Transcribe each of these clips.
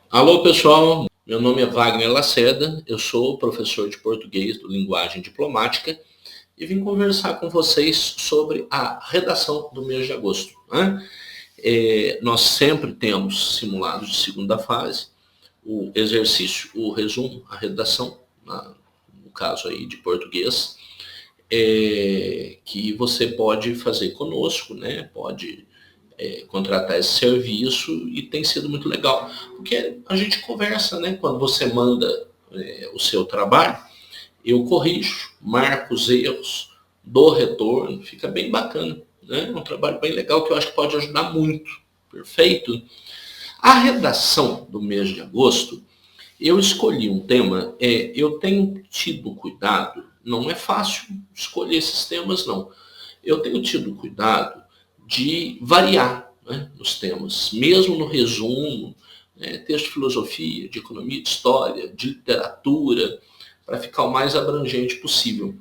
Alô, pessoal. Meu nome é Wagner Lacerda, eu sou professor de português do Linguagem Diplomática e vim conversar com vocês sobre a redação do mês de agosto, né? Nós sempre temos simulados de segunda fase, o exercício, o resumo, a redação, no caso aí de português, que você pode fazer conosco, né? Pode contratar esse serviço e tem sido muito legal. Porque a gente conversa, né? Quando você manda o seu trabalho, eu corrijo, marco os erros, dou retorno, fica bem bacana. Né? É um trabalho bem legal que eu acho que pode ajudar muito. Perfeito? A redação do mês de agosto, eu escolhi um tema, eu tenho tido cuidado, não é fácil escolher esses temas, não. Eu tenho tido cuidado de variar, né, nos temas, mesmo no resumo, né, texto de filosofia, de economia, de história, de literatura, para ficar o mais abrangente possível.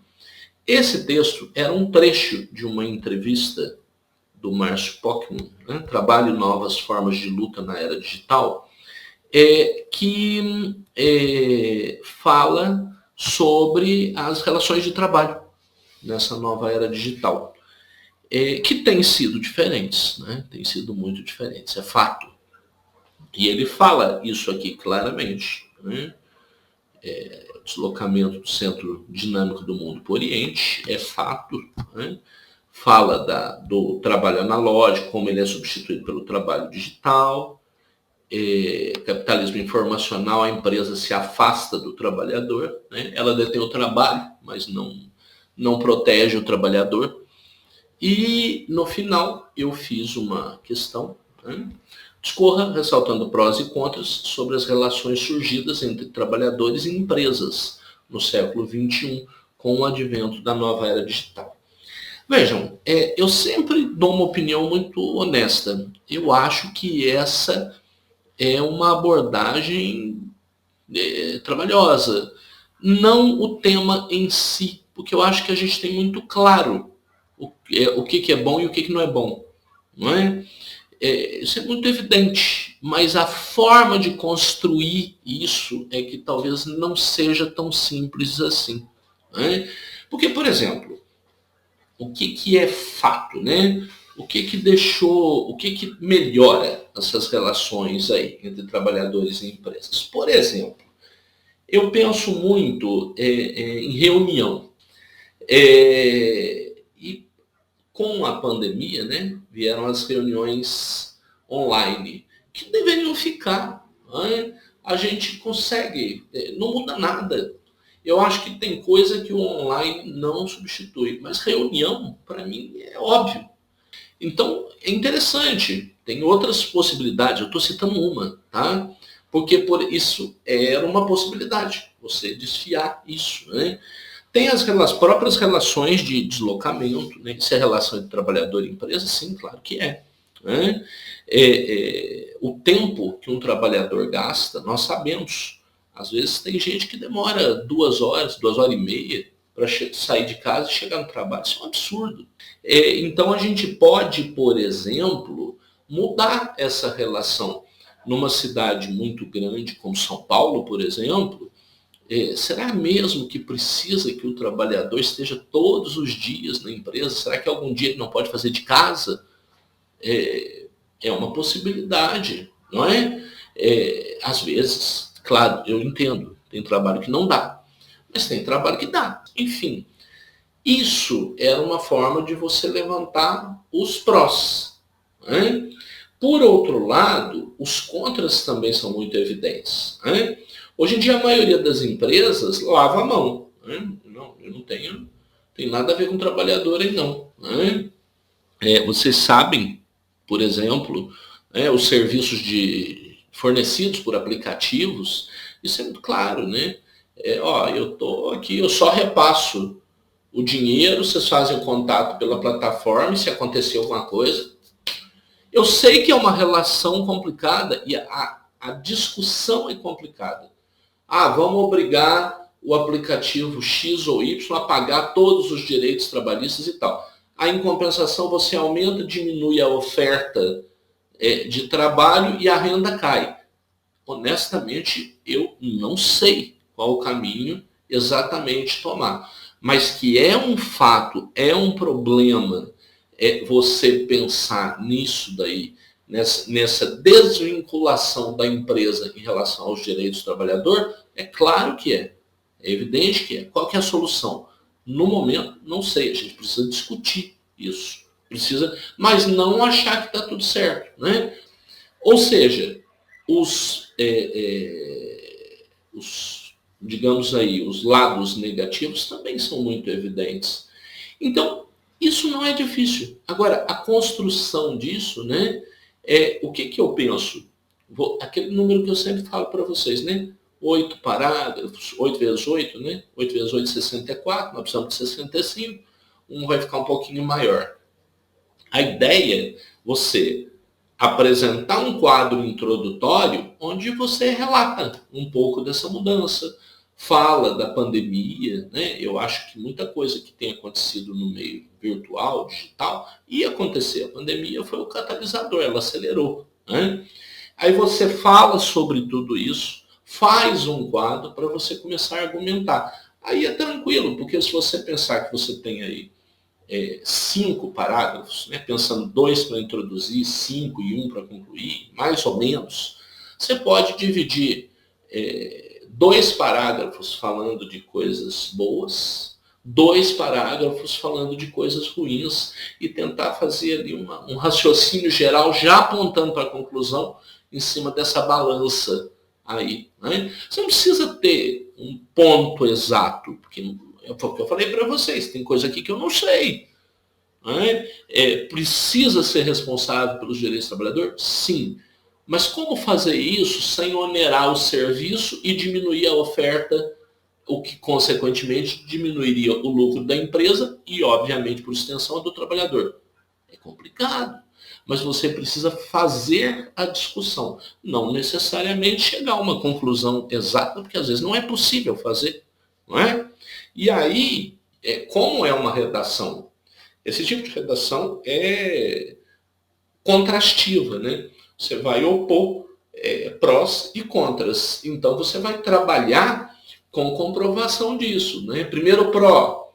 Esse texto era um trecho de uma entrevista do Márcio Pockmann, né, Trabalho e Novas Formas de Luta na Era Digital, que fala sobre as relações de trabalho nessa nova era digital, que têm sido diferentes, né? Têm sido muito diferentes, é fato. E ele fala isso aqui claramente, né? Deslocamento do centro dinâmico do mundo para o Oriente, é fato, né? Fala do trabalho analógico, como ele é substituído pelo trabalho digital, capitalismo informacional, a empresa se afasta do trabalhador, né? Ela detém o trabalho, mas não protege o trabalhador. E no final eu fiz uma questão, né? Discorra ressaltando prós e contras sobre as relações surgidas entre trabalhadores e empresas no século XXI, com o advento da nova era digital. Vejam, eu sempre dou uma opinião muito honesta. Eu acho que essa é uma abordagem trabalhosa. Não o tema em si, porque eu acho que a gente tem muito claro o que é bom e o que não é bom. Não é? Isso é muito evidente, mas a forma de construir isso é que talvez não seja tão simples assim. Não é? Porque, por exemplo, o que é fato, né? O que deixou, o que melhora essas relações aí entre trabalhadores e empresas? Por exemplo, eu penso muito em reunião. E com a pandemia, né, vieram as reuniões online, que deveriam ficar. Né? A gente consegue, não muda nada. Eu acho que tem coisa que o online não substitui, mas reunião, para mim, é óbvio. Então, é interessante. Tem outras possibilidades, eu estou citando uma, tá? Porque por isso era uma possibilidade, você desfiar isso, né? Tem as próprias relações de deslocamento, né? Se é relação de trabalhador e empresa, sim, claro que é. Né? O tempo que um trabalhador gasta, nós sabemos. Às vezes tem gente que demora 2 horas, 2 horas e meia para sair de casa e chegar no trabalho. Isso é um absurdo. Então a gente pode, por exemplo, mudar essa relação. Numa cidade muito grande como São Paulo, por exemplo, será mesmo que precisa que o trabalhador esteja todos os dias na empresa? Será que algum dia ele não pode fazer de casa? É uma possibilidade, não é? Às vezes, claro, eu entendo, tem trabalho que não dá, mas tem trabalho que dá. Enfim, isso era uma forma de você levantar os prós. Né? Por outro lado, os contras também são muito evidentes. Né? Hoje em dia, a maioria das empresas lava a mão. Né? Não, eu não tenho tem nada a ver com trabalhador aí, não. Né? Vocês sabem, por exemplo, os serviços fornecidos por aplicativos, isso é muito claro, né? Eu estou aqui, eu só repasso o dinheiro, vocês fazem o contato pela plataforma e se acontecer alguma coisa. Eu sei que é uma relação complicada e a discussão é complicada. Vamos obrigar o aplicativo X ou Y a pagar todos os direitos trabalhistas e tal. Aí, em compensação, você aumenta, diminui a oferta de trabalho e a renda cai. honestamente, eu não sei qual o caminho exatamente tomar. Mas que é um fato, é um problema, você pensar nisso daí, nessa desvinculação da empresa em relação aos direitos do trabalhador, é claro que é. É evidente que é. Qual que é a solução? No momento, não sei. A gente precisa discutir isso. Precisa, mas não achar que está tudo certo, né? Ou seja, digamos aí, os lados negativos também são muito evidentes. Então, isso não é difícil. Agora, a construção disso, né? O que eu penso? Aquele número que eu sempre falo para vocês, né? 8 parágrafos, 8 vezes 8, né? 8 vezes 8, 64, nós precisamos de 65, um vai ficar um pouquinho maior. A ideia é você apresentar um quadro introdutório onde você relata um pouco dessa mudança, fala da pandemia, né? Eu acho que muita coisa que tem acontecido no meio virtual, digital, ia acontecer. A pandemia foi o catalisador, ela acelerou, né? Aí você fala sobre tudo isso, faz um quadro para você começar a argumentar. Aí é tranquilo, porque se você pensar que você tem aí 5 parágrafos, né, pensando 2 para introduzir, 5 e 1 para concluir, mais ou menos, você pode dividir 2 parágrafos falando de coisas boas, 2 parágrafos falando de coisas ruins e tentar fazer ali um raciocínio geral já apontando para a conclusão em cima dessa balança aí. Né? Você não precisa ter um ponto exato, porque é o que eu falei para vocês, tem coisa aqui que eu não sei. Né? Precisa ser responsável pelos direitos do trabalhador? Sim. Mas como fazer isso sem onerar o serviço e diminuir a oferta, o que consequentemente diminuiria o lucro da empresa e, obviamente, por extensão, do trabalhador? É complicado. Mas você precisa fazer a discussão. Não necessariamente chegar a uma conclusão exata, porque às vezes não é possível fazer. Não é? E aí, como é uma redação? Esse tipo de redação é contrastiva, né? Você vai opor prós e contras. Então você vai trabalhar com comprovação disso, né? Primeiro pró,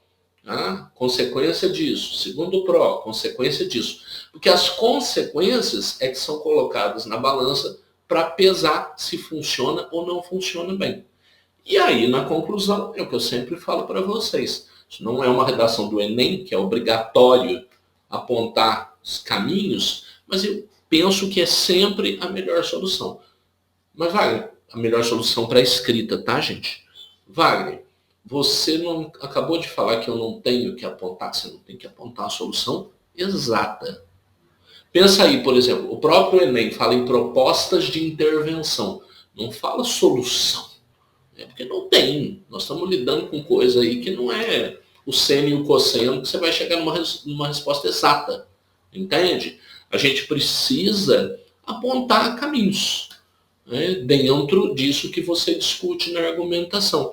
consequência disso. Segundo pró, consequência disso. Porque as consequências é que são colocadas na balança para pesar se funciona ou não funciona bem. E aí, na conclusão, é o que eu sempre falo para vocês. Isso não é uma redação do Enem, que é obrigatório apontar os caminhos, mas eu penso que é sempre a melhor solução. Mas, Wagner, a melhor solução para a escrita, tá, gente? Wagner, você não acabou de falar que eu não tenho que apontar, você não tem que apontar a solução exata. Pensa aí, por exemplo, o próprio Enem fala em propostas de intervenção, não fala solução. Porque não tem. Nós estamos lidando com coisa aí que não é o seno e o cosseno que você vai chegar numa resposta exata. Entende? A gente precisa apontar caminhos, né, dentro disso que você discute na argumentação.